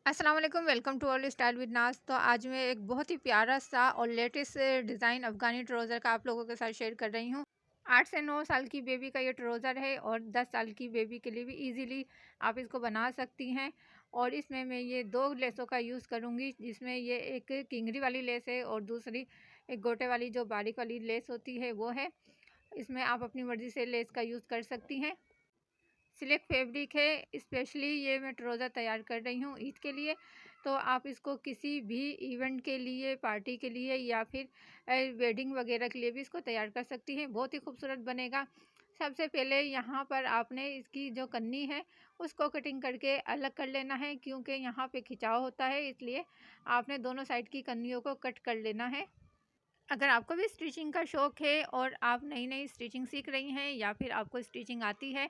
अस्सलाम वालेकुम, welcome to all style with Naaz. तो आज मैं एक बहुत ही प्यारा सा और लेटेस्ट डिज़ाइन अफ़गानी ट्राउज़र का आप लोगों के साथ शेयर कर रही हूँ। 8 से 9 साल की बेबी का ये ट्राउज़र है और 10 साल की बेबी के लिए भी इजीली आप इसको बना सकती हैं। और इसमें मैं ये 2 लेसों का यूज़ करूँगी, जिसमें ये एक किंगरी वाली लेस है और दूसरी एक गोटे वाली जो बारीक वाली लेस होती है वो है। इसमें आप अपनी मर्ज़ी से लेस का यूज़ कर सकती हैं। सिलेक्ट फैब्रिक है, स्पेशली ये मैं ट्राउज़र तैयार कर रही हूँ ईद के लिए। तो आप इसको किसी भी इवेंट के लिए, पार्टी के लिए या फिर वेडिंग वगैरह के लिए भी इसको तैयार कर सकती हैं। बहुत ही खूबसूरत बनेगा। सबसे पहले यहाँ पर आपने इसकी जो कन्नी है उसको कटिंग करके अलग कर लेना है, क्योंकि यहाँ पे खिंचाव होता है, इसलिए आपने दोनों साइड की कन्नियों को कट कर लेना है। अगर आपको भी स्टिचिंग का शौक़ है और आप नई नई स्टिचिंग सीख रही हैं या फिर आपको स्टिचिंग आती है,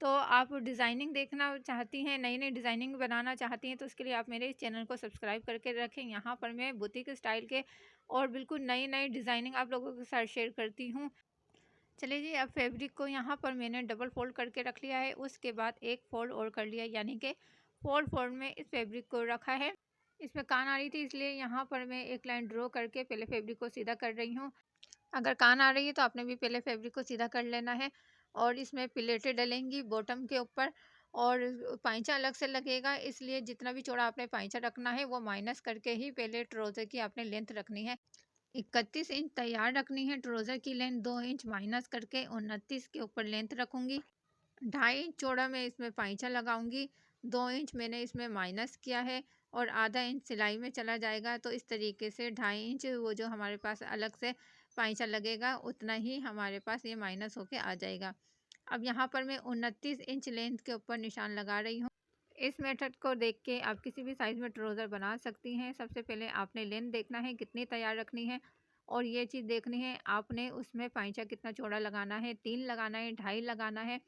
तो आप डिज़ाइनिंग देखना चाहती हैं, नई नई डिज़ाइनिंग बनाना चाहती हैं, तो उसके लिए आप मेरे इस चैनल को सब्सक्राइब करके रखें। यहाँ पर मैं बुटीक स्टाइल के और बिल्कुल नई नई डिज़ाइनिंग आप लोगों के साथ शेयर करती हूँ। चलिए जी, अब फैब्रिक को यहाँ पर मैंने डबल फोल्ड करके रख लिया है। उसके बाद एक फोल्ड और कर लिया, यानी कि फोल्ड में इस फैब्रिक को रखा है। इसमें कान आ रही थी, इसलिए यहाँ पर मैं एक लाइन ड्रॉ करके पहले फैब्रिक को सीधा कर रही हूँ। अगर कान आ रही है तो आपने भी पहले फैब्रिक को सीधा कर लेना है। और इसमें प्लेटें डलेंगी बॉटम के ऊपर और पाइंचा अलग से लगेगा, इसलिए जितना भी चौड़ा आपने पाइंचा रखना है वो माइनस करके ही पहले ट्राउज़र की आपने लेंथ रखनी है। 31 इंच तैयार रखनी है ट्राउज़र की लेंथ, 2 इंच माइनस करके 29 के ऊपर लेंथ रखूँगी। 2.5 इंच चौड़ा मैं इसमें पाइंचा लगाऊंगी, 2 इंच मैंने इसमें माइनस किया है और आधा इंच सिलाई में चला जाएगा। तो इस तरीके से 2.5 इंच वो जो हमारे पास अलग से पाइंचा लगेगा उतना ही हमारे पास ये माइनस होके आ जाएगा। अब यहाँ पर मैं 29 इंच लेंथ के ऊपर निशान लगा रही हूँ। इस मेथड को देख के आप किसी भी साइज़ में ट्राउज़र बना सकती हैं। सबसे पहले आपने लेंथ देखना है कितनी तैयार रखनी है, और ये चीज़ देखनी है आपने उसमें पाइंचा कितना चौड़ा लगाना है, 3 लगाना है, 2.5 लगाना है।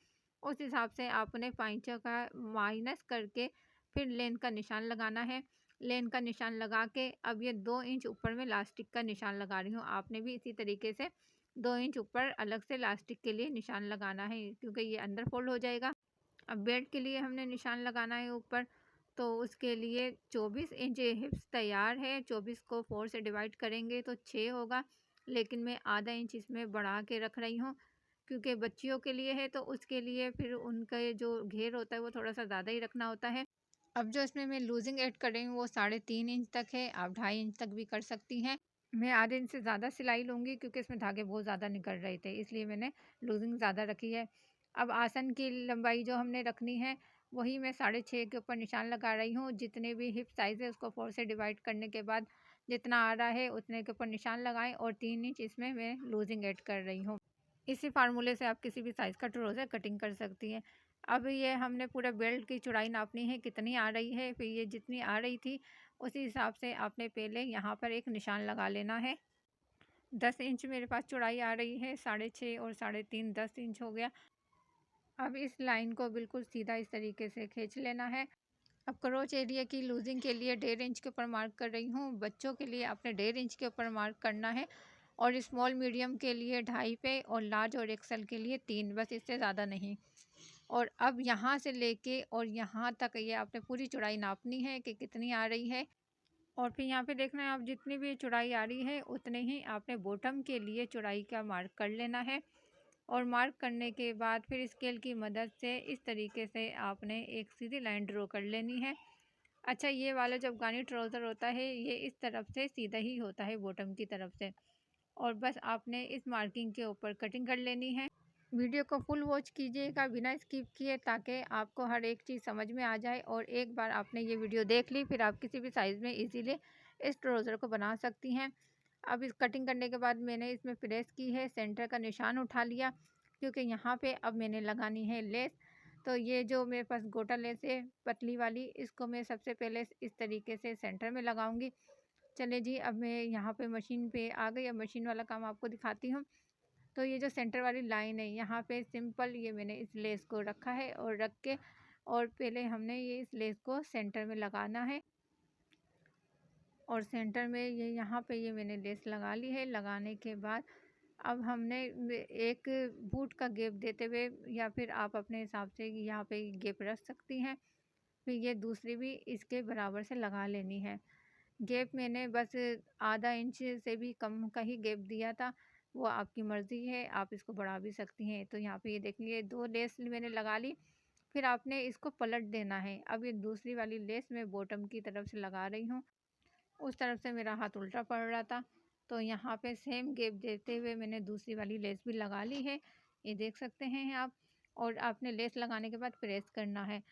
उस हिसाब से आपने पाइंचा का माइनस करके फिर लेंथ का निशान लगाना है। लेंथ का निशान लगा के अब ये 2 इंच ऊपर में लास्टिक का निशान लगा रही हूँ। आपने भी इसी तरीके से 2 इंच ऊपर अलग से लास्टिक के लिए निशान लगाना है, क्योंकि ये अंदर फोल्ड हो जाएगा। अब बेल्ट के लिए हमने निशान लगाना है ऊपर, तो उसके लिए 24 इंच हिप्स तैयार है। 24 को 4 से डिवाइड करेंगे तो 6 होगा, लेकिन मैं आधा इंच इसमें बढ़ा के रख रही हूँ, क्योंकि बच्चियों के लिए है तो उसके लिए फिर उनका जो घेर होता है वो थोड़ा सा ज़्यादा ही रखना होता है। अब जो इसमें मैं लूजिंग ऐड कर रही हूँ वो 3.5 इंच तक है, आप 2.5 इंच तक भी कर सकती हैं। मैं आधे इंच से ज़्यादा सिलाई लूँगी, क्योंकि इसमें धागे बहुत ज़्यादा निकल रहे थे, इसलिए मैंने लूजिंग ज़्यादा रखी है। अब आसन की लंबाई जो हमने रखनी है वही मैं 6.5 के ऊपर निशान लगा रही हूँ। जितने भी हिप साइज़ है उसको 4 से डिवाइड करने के बाद जितना आ रहा है उतने के ऊपर निशान लगाएं, और 3 इंच इसमें मैं लूजिंग ऐड कर रही हूँ। इसी फार्मूले से आप किसी भी साइज़ का ट्राउज़र कटिंग कर सकती हैं। अब ये हमने पूरा बेल्ट की चौड़ाई नापनी है कितनी आ रही है, फिर ये जितनी आ रही थी उसी हिसाब से आपने पहले यहाँ पर एक निशान लगा लेना है। 10 इंच मेरे पास चौड़ाई आ रही है, 6.5 और 3.5 10 इंच हो गया। अब इस लाइन को बिल्कुल सीधा इस तरीके से खींच लेना है। अब क्रोच एरिया की लूजिंग के लिए 1.5 इंच के ऊपर मार्क कर रही हूँ। बच्चों के लिए आपने 1.5 इंच के ऊपर मार्क करना है, और स्मॉल मीडियम के लिए 2.5 पे, और लार्ज और एक्सेल के लिए 3, बस इससे ज़्यादा नहीं। और अब यहाँ से लेके और यहाँ तक ये आपने पूरी चौड़ाई नापनी है कि कितनी आ रही है। और फिर यहाँ पे देखना है आप जितनी भी चौड़ाई आ रही है उतने ही आपने बॉटम के लिए चौड़ाई का मार्क कर लेना है। और मार्क करने के बाद फिर स्केल की मदद से इस तरीके से आपने एक सीधी लाइन ड्रॉ कर लेनी है। अच्छा, ये वाला जब अफ़गानी ट्राउज़र होता है ये इस तरफ से सीधा ही होता है बॉटम की तरफ से, और बस आपने इस मार्किंग के ऊपर कटिंग कर लेनी है। वीडियो को फुल वॉच कीजिएगा बिना स्किप किए, ताकि आपको हर एक चीज़ समझ में आ जाए। और एक बार आपने ये वीडियो देख ली फिर आप किसी भी साइज़ में इजीली इस ट्राउज़र को बना सकती हैं। अब इस कटिंग करने के बाद मैंने इसमें प्रेस की है, सेंटर का निशान उठा लिया, क्योंकि यहाँ पे अब मैंने लगानी है लेस। तो ये जो मेरे पास गोटा लेस है पतली वाली, इसको मैं सबसे पहले इस तरीके से सेंटर में लगाऊंगी। चले जी, अब मैं यहाँ पे मशीन पे आ गई। अब मशीन वाला काम आपको दिखाती हूँ। तो ये जो सेंटर वाली लाइन है यहाँ पे सिंपल ये मैंने इस लेस को रखा है, और रख के और पहले हमने ये इस लेस को सेंटर में लगाना है। और सेंटर में ये यहाँ पे ये मैंने लेस लगा ली है। लगाने के बाद अब हमने एक बूट का गैप देते हुए, या फिर आप अपने हिसाब से यहाँ पे गैप रख सकती हैं। फिर ये दूसरी भी इसके बराबर से लगा लेनी है। गैप मैंने बस आधा इंच से भी कम का ही गैप दिया था, वो आपकी मर्ज़ी है, आप इसको बढ़ा भी सकती हैं। तो यहाँ पे ये देखिए 2 लेस मैंने लगा ली, फिर आपने इसको पलट देना है। अब ये दूसरी वाली लेस मैं बॉटम की तरफ से लगा रही हूँ, उस तरफ से मेरा हाथ उल्टा पड़ रहा था, तो यहाँ पे सेम गैप देते हुए मैंने दूसरी वाली लेस भी लगा ली है, ये देख सकते हैं आप। और आपने लेस लगाने के बाद प्रेस करना है।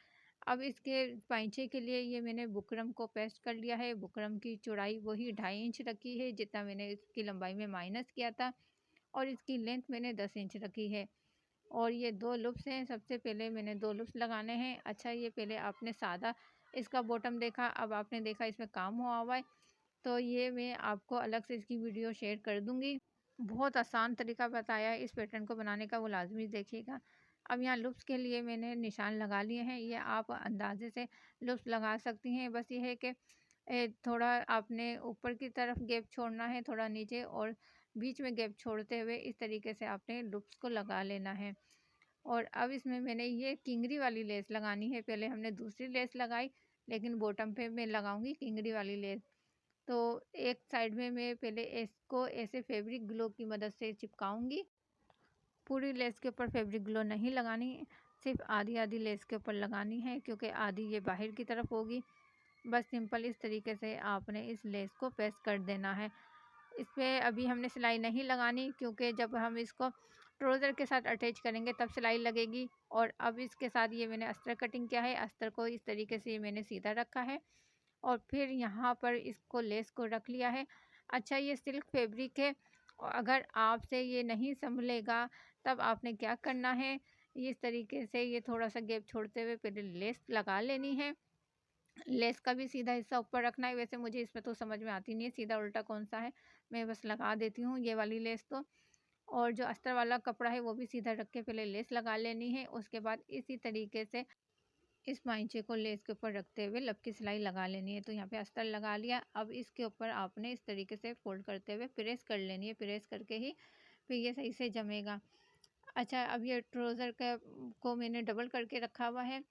अब इसके पैंचे के लिए ये मैंने बुकरम को पेस्ट कर लिया है। बुकरम की चौड़ाई वही 2.5 इंच रखी है जितना मैंने इसकी लंबाई में माइनस किया था, और इसकी लेंथ मैंने 10 इंच रखी है। और ये 2 लूप्स हैं, सबसे पहले मैंने 2 लूप्स लगाने हैं। अच्छा, ये पहले आपने सादा इसका बॉटम देखा, अब आपने देखा इसमें काम हुआ है, तो ये मैं आपको अलग से इसकी वीडियो शेयर कर दूँगी। बहुत आसान तरीका बताया है इस पैटर्न को बनाने का, वो लाज़मी देखिएगा। अब यहाँ लूप्स के लिए मैंने निशान लगा लिए हैं, ये आप अंदाज़े से लूप्स लगा सकती हैं। बस ये है कि थोड़ा आपने ऊपर की तरफ गैप छोड़ना है, थोड़ा नीचे, और बीच में गैप छोड़ते हुए इस तरीके से आपने लूप्स को लगा लेना है। और अब इसमें मैंने ये किंगरी वाली लेस लगानी है। पहले हमने दूसरी लेस लगाई, लेकिन बॉटम पे मैं लगाऊंगी किंगरी वाली लेस। तो एक साइड में मैं पहले इसको ऐसे फैब्रिक ग्लो की मदद से चिपकाऊंगी। पूरी लेस के ऊपर फैब्रिक ग्लो नहीं लगानी, सिर्फ आधी आधी लेस के ऊपर लगानी है, क्योंकि आधी ये बाहर की तरफ होगी। बस सिंपल इस तरीके से आपने इस लेस को पेस्ट कर देना है। इस पर अभी हमने सिलाई नहीं लगानी, क्योंकि जब हम इसको ट्राउज़र के साथ अटैच करेंगे तब सिलाई लगेगी। और अब इसके साथ ये मैंने अस्तर कटिंग किया है, अस्तर को इस तरीके से मैंने सीधा रखा है, और फिर यहाँ पर इसको लेस को रख लिया है। अच्छा, ये सिल्क फैब्रिक है, और अगर आपसे ये नहीं संभलेगा तब आपने क्या करना है, इस तरीके से ये थोड़ा सा गैप छोड़ते हुए पहले लेस लगा लेनी है। लेस का भी सीधा हिस्सा ऊपर रखना है। वैसे मुझे इसमें तो समझ में आती नहीं है सीधा उल्टा कौन सा है, मैं बस लगा देती हूँ ये वाली लेस तो। और जो अस्तर वाला कपड़ा है वो भी सीधा रख के पहले लेस लगा लेनी है। उसके बाद इसी तरीके से इस पाइंचे को लेस के ऊपर रखते हुए लब की सिलाई लगा लेनी है। तो यहाँ पे अस्तर लगा लिया, अब इसके ऊपर आपने इस तरीके से फोल्ड करते हुए प्रेस कर लेनी है। प्रेस करके ही फिर ये सही से जमेगा। अच्छा, अब ये ट्राउज़र का को मैंने डबल करके रखा हुआ है,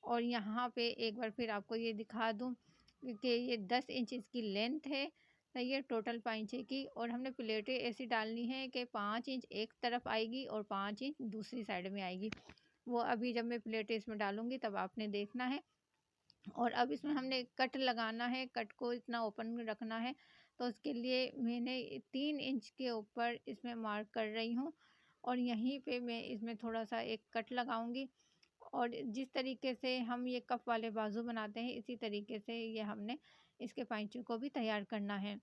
और यहाँ पे एक बार फिर आपको ये दिखा दूँ कि ये 10 इंच इसकी लेंथ है, तो ये टोटल पाइंचे की। और हमने प्लेटें ऐसी डालनी है कि 5 इंच एक तरफ आएगी और 5 इंच दूसरी साइड में आएगी। वो अभी जब मैं प्लेटें इसमें डालूँगी तब आपने देखना है। और अब इसमें हमने कट लगाना है, कट को इतना ओपन रखना है, तो उसके लिए मैंने 3 इंच के ऊपर इसमें मार्क कर रही हूँ, और यहीं पे मैं इसमें थोड़ा सा एक कट लगाऊंगी। और जिस तरीके से हम ये कप वाले बाजू बनाते हैं, इसी तरीके से ये हमने इसके पैंचों को भी तैयार करना है।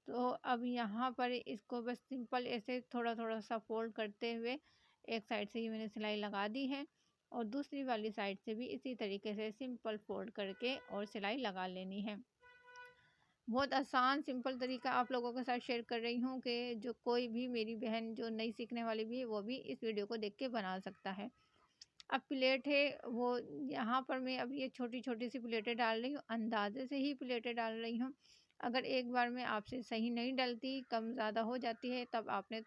तो अब यहाँ पर इसको बस सिंपल ऐसे थोड़ा थोड़ा सा फोल्ड करते हुए एक साइड से ही मैंने सिलाई लगा दी है, और दूसरी वाली साइड से भी इसी तरीके से सिंपल फोल्ड करके और सिलाई लगा लेनी है। बहुत आसान सिंपल तरीका आप लोगों के साथ शेयर कर रही हूँ कि जो कोई भी मेरी बहन जो नई सीखने वाली भी है वो भी इस वीडियो को देख के बना सकता है। अब प्लेट है वो, यहाँ पर मैं अब ये छोटी छोटी सी प्लेटें डाल रही हूँ, अंदाजे से ही प्लेटें डाल रही हूँ। अगर एक बार में आपसे सही नहीं डलती, कम ज़्यादा हो जाती है, तब आपने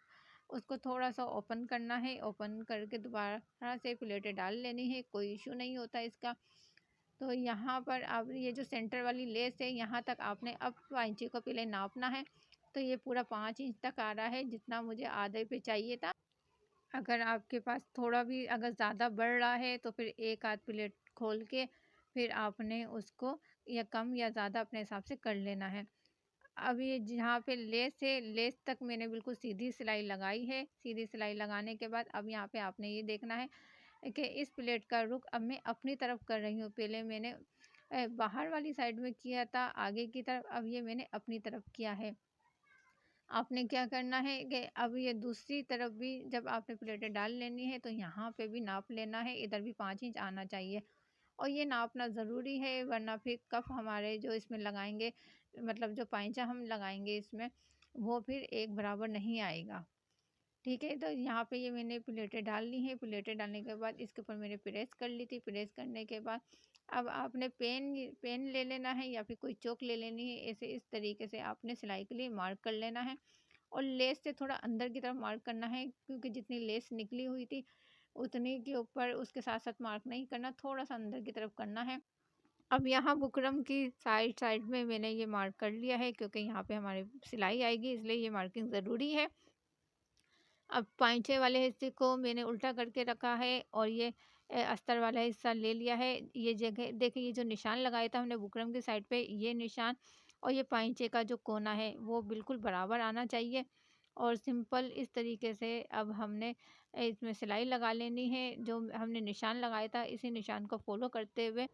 उसको थोड़ा सा ओपन करना है। ओपन करके दोबारा से प्लेटें डाल लेनी है, कोई इशू नहीं होता इसका। तो यहाँ पर अब ये जो सेंटर वाली लेस है, यहाँ तक आपने अब पाँचे को पहले नापना है। तो ये पूरा 5 इंच तक आ रहा है, जितना मुझे आधे पे चाहिए था। अगर आपके पास थोड़ा भी अगर ज़्यादा बढ़ रहा है तो फिर एक आध प्लेट खोल के फिर आपने उसको या कम या ज़्यादा अपने हिसाब से कर लेना है। अब ये जहाँ पे लेस है, लेस तक मैंने बिल्कुल सीधी सिलाई लगाई है। सीधी सिलाई लगाने के बाद अब यहाँ पे आपने ये देखना है कि इस प्लेट का रुख अब मैं अपनी तरफ कर रही हूँ। पहले मैंने बाहर वाली साइड में किया था आगे की तरफ, अब ये मैंने अपनी तरफ किया है। आपने क्या करना है कि अब ये दूसरी तरफ भी जब आपने प्लेटें डाल लेनी है, तो यहाँ पे भी नाप लेना है, इधर भी 5 इंच आना चाहिए। और ये नापना ज़रूरी है, वरना फिर कफ हमारे जो इसमें लगाएंगे, मतलब जो पाइंचा हम लगाएंगे इसमें, वो फिर एक बराबर नहीं आएगा। ठीक है, तो यहाँ पे ये मैंने प्लेटें डाल ली हैं। प्लेटें डालने के बाद इसके ऊपर मैंने प्रेस कर ली थी। प्रेस करने के बाद अब आपने पेन पेन ले लेना है या फिर कोई चौक ले लेनी है। ऐसे इस तरीके से आपने सिलाई के लिए मार्क कर लेना है, और लेस से थोड़ा अंदर की तरफ मार्क करना है, क्योंकि जितनी लेस निकली हुई थी उतनी के ऊपर उसके साथ साथ मार्क नहीं करना, थोड़ा सा अंदर की तरफ करना है। अब यहाँ बुकरम की साइड साइड में मैंने ये मार्क कर लिया है, क्योंकि यहाँ पे हमारी सिलाई आएगी, इसलिए ये मार्किंग ज़रूरी है। अब पाइंचे वाले हिस्से को मैंने उल्टा करके रखा है और ये अस्तर वाला हिस्सा ले लिया है। ये जगह देखिए, ये जो निशान लगाया था हमने बुकरम की साइड पे, ये निशान और ये पाइंचे का जो कोना है वो बिल्कुल बराबर आना चाहिए। और सिंपल इस तरीके से अब हमने इसमें सिलाई लगा लेनी है। जो हमने निशान लगाया था, इसी निशान को फॉलो करते हुए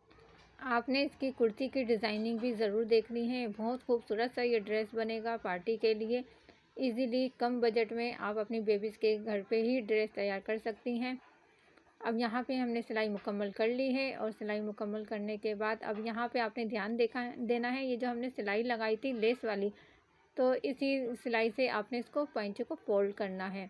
आपने इसकी कुर्ती की डिज़ाइनिंग भी ज़रूर देखनी है। बहुत खूबसूरत सा ये ड्रेस बनेगा पार्टी के लिए। इजीली कम बजट में आप अपनी बेबीज़ के घर पे ही ड्रेस तैयार कर सकती हैं। अब यहाँ पे हमने सिलाई मुकम्मल कर ली है और सिलाई मुकम्मल करने के बाद अब यहाँ पे आपने ध्यान देना है, ये जो हमने सिलाई लगाई थी लेस वाली, तो इसी सिलाई से आपने इसको पैंचे को फोल्ड करना है।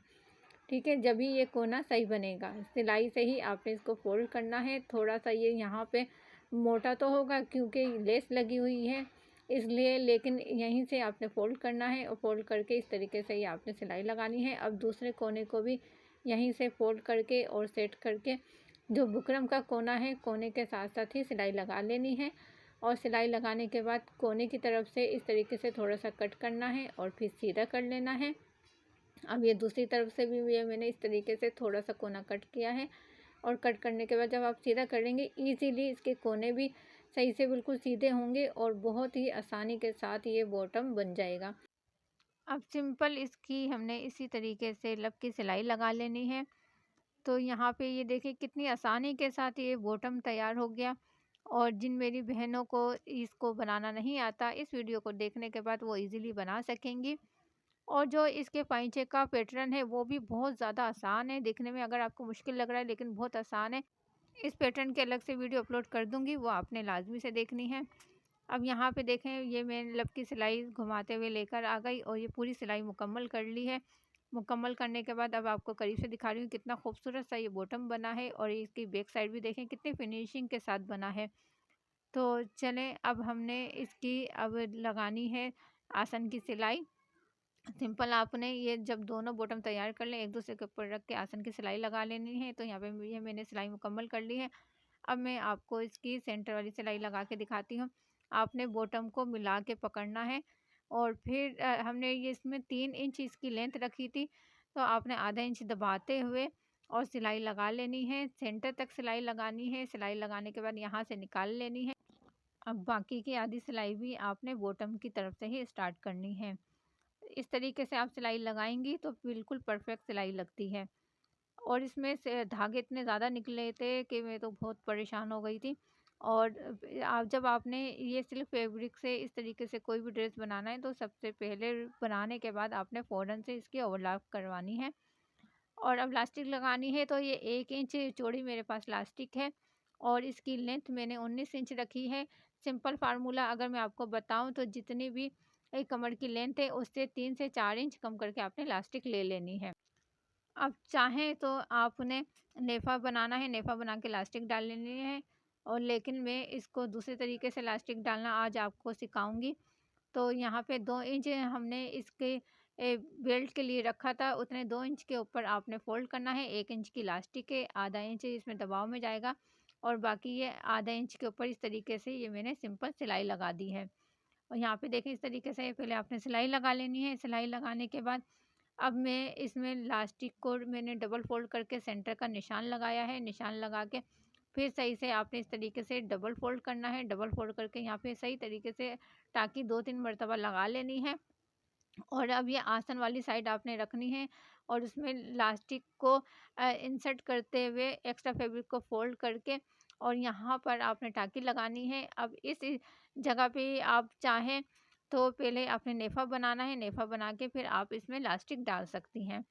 ठीक है, जब ही ये कोना सही बनेगा, सिलाई से ही आपने इसको फोल्ड करना है। थोड़ा सा ये यहाँ पे मोटा तो होगा क्योंकि लेस लगी हुई है इसलिए, लेकिन यहीं से आपने फ़ोल्ड करना है और फ़ोल्ड करके इस तरीके से ही आपने सिलाई लगानी है। अब दूसरे कोने को भी यहीं से फ़ोल्ड करके और सेट करके जो बुकरम का कोना है, कोने के साथ साथ ही सिलाई लगा लेनी है। और सिलाई लगाने के बाद कोने की तरफ से इस तरीके से थोड़ा सा कट करना है और फिर सीधा कर लेना है। अब ये दूसरी तरफ से भी ये मैंने इस तरीके से थोड़ा सा कोना कट किया है और कट करने के बाद जब आप सीधा कर लेंगे, ईज़िली इसके कोने भी सही से बिल्कुल सीधे होंगे और बहुत ही आसानी के साथ ये बॉटम बन जाएगा। अब सिंपल इसकी हमने इसी तरीके से लब की सिलाई लगा लेनी है। तो यहाँ पे ये देखिए कितनी आसानी के साथ ये बॉटम तैयार हो गया। और जिन मेरी बहनों को इसको बनाना नहीं आता, इस वीडियो को देखने के बाद वो इजीली बना सकेंगी। और जो इसके पैंचे का पैटर्न है वो भी बहुत ज़्यादा आसान है दिखने में, अगर आपको मुश्किल लग रहा है लेकिन बहुत आसान है। इस पैटर्न के अलग से वीडियो अपलोड कर दूंगी, वो आपने लाजमी से देखनी है। अब यहाँ पे देखें, ये मैं लब की सिलाई घुमाते हुए लेकर आ गई और ये पूरी सिलाई मुकम्मल कर ली है। मुकम्मल करने के बाद अब आपको करीब से दिखा रही हूँ कितना खूबसूरत सा ये बॉटम बना है। और इसकी बैक साइड भी देखें कितनी फिनिशिंग के साथ बना है। तो चलें, अब हमने इसकी अब लगानी है आसन की सिलाई। सिंपल आपने ये जब दोनों बॉटम तैयार कर लें, एक दूसरे के ऊपर रख के आसन की सिलाई लगा लेनी है। तो यहाँ पे ये मैंने सिलाई मुकम्मल कर ली है। अब मैं आपको इसकी सेंटर वाली सिलाई लगा के दिखाती हूँ। आपने बॉटम को मिला के पकड़ना है और फिर हमने ये इसमें 3 इंच इसकी लेंथ रखी थी, तो आपने आधा इंच दबाते हुए और सिलाई लगा लेनी है। सेंटर तक सिलाई लगानी है। सिलाई लगाने के बाद यहाँ से निकाल लेनी है। अब बाकी की आधी सिलाई भी आपने बॉटम की तरफ से ही स्टार्ट करनी है। इस तरीके से आप सिलाई लगाएंगी तो बिल्कुल परफेक्ट सिलाई लगती है। और इसमें से धागे इतने ज़्यादा निकले थे कि मैं तो बहुत परेशान हो गई थी। और आप जब आपने ये सिर्फ फैब्रिक से इस तरीके से कोई भी ड्रेस बनाना है, तो सबसे पहले बनाने के बाद आपने फ़ौरन से इसकी ओवरलैप करवानी है। और अब लास्टिक लगानी है, तो ये 1 इंच चौड़ी मेरे पास लास्टिक है और इसकी लेंथ मैंने 19 इंच रखी है। सिंपल फार्मूला अगर मैं आपको बताऊं, तो जितनी भी कमर की लेंथ है उससे 3 से 4 इंच कम करके आपने लास्टिक ले लेनी है। अब चाहें तो आपने नेफ़ा बनाना है, नेफ़ा बना के लास्टिक डाल लेनी है। और लेकिन मैं इसको दूसरे तरीके से लास्टिक डालना आज आपको सिखाऊंगी। तो यहाँ पे 2 इंच हमने इसके बेल्ट के लिए रखा था, उतने 2 इंच के ऊपर आपने फोल्ड करना है। 1 इंच की लास्टिक है, आधा इंच इसमें दबाव में जाएगा और बाकी ये आधा इंच के ऊपर इस तरीके से ये मैंने सिंपल सिलाई लगा दी है। और यहाँ पे देखें, इस तरीके से पहले आपने सिलाई लगा लेनी है। सिलाई लगाने के बाद अब मैं इसमें लास्टिक को मैंने डबल फोल्ड करके सेंटर का निशान लगाया है। निशान लगा के फिर सही से आपने इस तरीके से डबल फोल्ड करना है। डबल फोल्ड करके यहाँ पे सही तरीके से टाँकी 2-3 मरतबा लगा लेनी है। और अब ये आसन वाली साइड आपने रखनी है और उसमें लास्टिक को इंसर्ट करते हुए एक्स्ट्रा फैब्रिक को फोल्ड करके और यहाँ पर आपने टाँकी लगानी है। अब इस जगह पे आप चाहें तो पहले आपने नेफ़ा बनाना है। नेफ़ा बना के फिर आप इसमें लास्टिक डाल सकती हैं।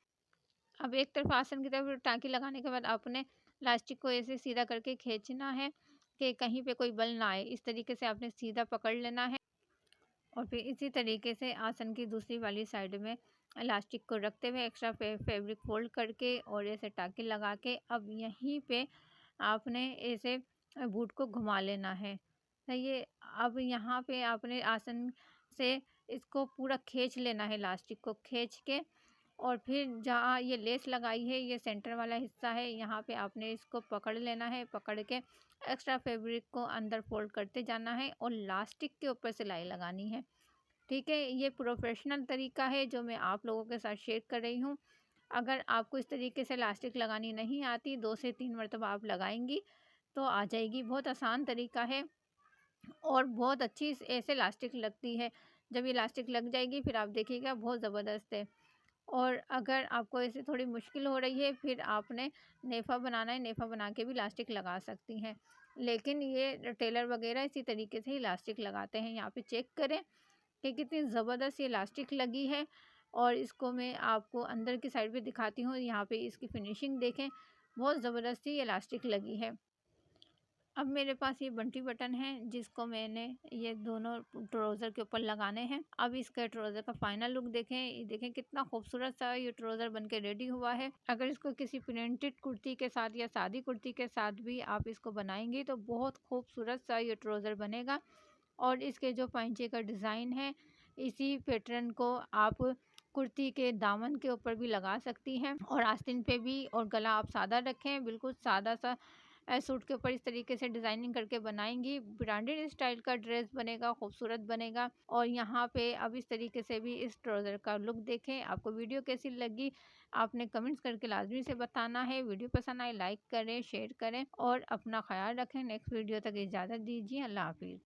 अब एक तरफ आसन की तरफ टाँकी लगाने के बाद आपने लास्टिक को ऐसे सीधा करके खींचना है कि कहीं पे कोई बल ना आए। इस तरीके से आपने सीधा पकड़ लेना है और फिर इसी तरीके से आसन की दूसरी वाली साइड में इलास्टिक को रखते हुए एक्स्ट्रा फैब्रिक फोल्ड करके और ऐसे टाँके लगा के अब यहीं पे आपने ऐसे बूट को घुमा लेना है। सही है। अब यहाँ पे आपने आसन से इसको पूरा खींच लेना है, इलास्टिक को खींच के और फिर जहाँ ये लेस लगाई है, ये सेंटर वाला हिस्सा है, यहाँ पे आपने इसको पकड़ लेना है। पकड़ के एक्स्ट्रा फैब्रिक को अंदर फोल्ड करते जाना है और लास्टिक के ऊपर सिलाई लगानी है। ठीक है, ये प्रोफेशनल तरीका है जो मैं आप लोगों के साथ शेयर कर रही हूँ। अगर आपको इस तरीके से इलास्टिक लगानी नहीं आती, 2 से 3 मरतबा आप लगाएंगी तो आ जाएगी। बहुत आसान तरीका है और बहुत अच्छी ऐसे इलास्टिक लगती है। जब ये इलास्टिक लग जाएगी फिर आप देखिएगा बहुत ज़बरदस्त है। और अगर आपको ऐसे थोड़ी मुश्किल हो रही है, फिर आपने नेफ़ा बनाना है, नेफ़ा बना के भी इलास्टिक लगा सकती हैं। लेकिन ये टेलर वगैरह इसी तरीके से इलास्टिक लगाते हैं। यहाँ पे चेक करें कि कितनी ज़बरदस्त ये इलास्टिक लगी है। और इसको मैं आपको अंदर की साइड पे दिखाती हूँ। यहाँ पे इसकी फिनिशिंग देखें, बहुत ज़बरदस्त ये इलास्टिक लगी है। अब मेरे पास ये बंटी बटन है जिसको मैंने ये दोनों ट्राउज़र के ऊपर लगाने हैं। अब इसका ट्राउज़र का फाइनल लुक देखें। ये देखें कितना खूबसूरत सा ये ट्राउज़र बन के रेडी हुआ है। अगर इसको किसी प्रिंटेड कुर्ती के साथ या सादी कुर्ती के साथ भी आप इसको बनाएंगी तो बहुत खूबसूरत सा ये ट्राउज़र बनेगा। और इसके जो पाइंचे का डिज़ाइन है, इसी पैटर्न को आप कुर्ती के दामन के ऊपर भी लगा सकती हैं और आस्तीन पे भी। और गला आप सादा रखें, बिल्कुल सादा सा सूट के ऊपर इस तरीके से डिज़ाइनिंग करके बनाएंगी, ब्रांडेड स्टाइल का ड्रेस बनेगा, खूबसूरत बनेगा। और यहाँ पे अब इस तरीके से भी इस ट्राउज़र का लुक देखें। आपको वीडियो कैसी लगी आपने कमेंट्स करके लाजमी से बताना है। वीडियो पसंद आए लाइक करें, शेयर करें और अपना ख्याल रखें। नेक्स्ट वीडियो तक इजाज़त दीजिए। अल्लाह हाफिज़।